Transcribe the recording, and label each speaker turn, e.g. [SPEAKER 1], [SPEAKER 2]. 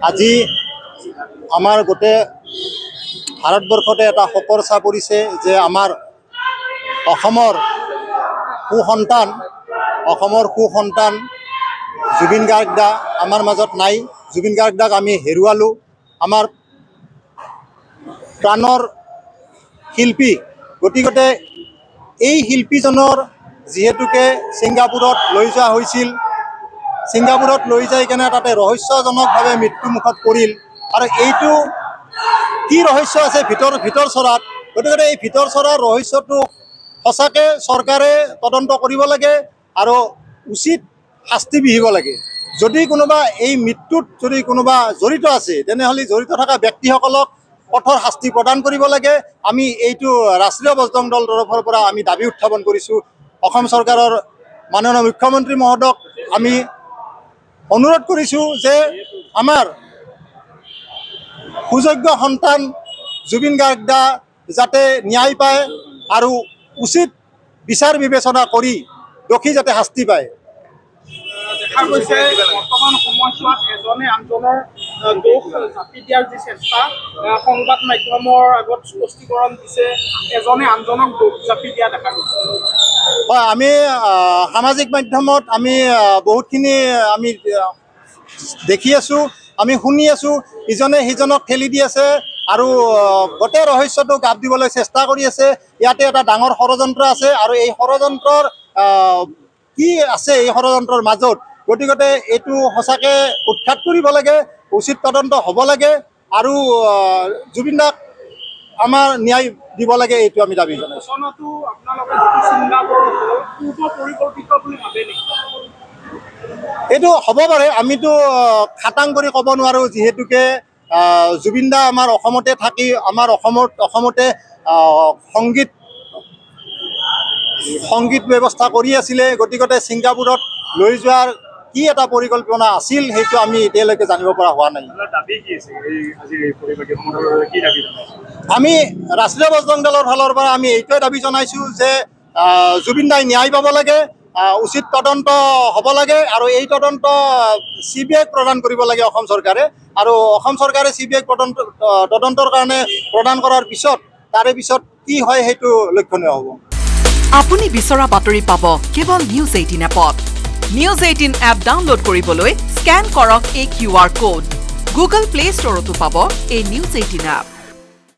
[SPEAKER 1] আজি আমাৰ গোটেই ভাৰতবৰ্ষতে এটা শোকৰ ছাঁ পৰিছে যে আমাৰ অসমৰ সুসন্তান জুবিন গাৰ্গ দা আমাৰ মাজত নাই। জুবিন গাৰ্গ দাক আমি হেৰুৱালোঁ। আমাৰ প্ৰাণৰ শিল্পী। গতিকে এই শিল্পীজনৰ যিহেতুকে ছিংগাপুৰত লৈ যোৱা হৈছিল, ছিংগাপুৰত লৈ যাই কেনে তাতে ৰহস্যজনকভাৱে মৃত্যুমুখত পৰিল। আৰু এইটো কি ৰহস্য আছে ভিতৰ চৰাত। গতিকে এই ভিতৰ চৰাৰ ৰহস্যটো সঁচাকৈ চৰকাৰে তদন্ত কৰিব লাগে আৰু উচিত শাস্তি বিহিব লাগে। যদি কোনোবা এই মৃত্যুত যদি কোনোবা জড়িত আছে তেনেহ'লে জড়িত থকা ব্যক্তিসকলক কঠোৰ শাস্তি প্ৰদান কৰিব লাগে। আমি এইটো ৰাষ্ট্ৰীয় বজৰং দল তৰফৰ পৰা আমি দাবী উত্থাপন কৰিছোঁ। অসম চৰকাৰৰ মাননীয় মুখ্যমন্ত্ৰী মহোদয়ক আমি অনুৰোধ কৰিছোঁ যে আমাৰ সুযোগ্য সন্তান জুবিন গাৰ্গ দা যাতে ন্যায় পায় আৰু উচিত বিচাৰ বিবেচনা কৰি দোষী যাতে শাস্তি পায়।
[SPEAKER 2] দেখা গৈছে বৰ্তমান সময়ছোৱাত এজনে আনজনৰ দোষ জাপি দিয়াৰ যি চেষ্টা সংবাদ মাধ্যমৰ আগত স্পষ্টীকৰণ দিছে, এজনে আনজনক দোষ জাপি দিয়া দেখা গৈছে।
[SPEAKER 1] হয়, আমি সামাজিক মাধ্যমত আমি বহুতখিনি আমি দেখি আছোঁ, আমি শুনি আছোঁ। ইজনে সিজনক ঠেলি দি আছে আৰু গোটেই ৰহস্যটো গাপ দিবলৈ চেষ্টা কৰি আছে। ইয়াতে এটা ডাঙৰ ষড়যন্ত্ৰ আছে আৰু এই ষড়যন্ত্ৰৰ কি আছে এই ষড়যন্ত্ৰৰ মাজত। গতিকে এইটো সঁচাকৈ উৎখাত কৰিব লাগে, উচিত তদন্ত হ'ব লাগে আৰু জুবিন দাক আমাৰ ন্যায় দিব লাগে, এইটো আমি দাবী জনাইছোঁ। এইটো হ'ব পাৰে, আমিতো খাটাং কৰি ক'ব নোৱাৰোঁ। যিহেতুকে জুবিন দা আমাৰ অসমতে থাকি আমাৰ অসমতে সংগীত ব্যৱস্থা কৰি আছিলে। গতিকে ছিংগাপুৰত লৈ যোৱাৰ কি এটা পৰিকল্পনা আছিল সেইটো আমি এতিয়ালৈকে জানিব পৰা হোৱা নাই। আমি ৰাষ্ট্ৰীয় বজৰং দলৰ ফালৰ পৰা আমি এইটোৱে দাবী জনাইছোঁ যে জুবিন দাই ন্যায় পাব লাগে, উচিত তদন্ত হ'ব লাগে আৰু এই তদন্ত CBI প্ৰদান কৰিব লাগে অসম চৰকাৰে। আৰু অসম চৰকাৰে CBI তদন্তৰ কাৰণে প্ৰদান কৰাৰ পিছত তাৰে পিছত কি হয় সেইটো লক্ষণীয় হ'ব।
[SPEAKER 3] আপুনি বিচৰা বাতৰি পাব কেৱল নিউজ 18 এপত। নিউজ 18 এপ ডাউনলোড কৰিবলৈ স্কেন কৰক এই QR কোড। গুগল প্লে ষ্টৰতো পাব এই নিউজ 18 এপ।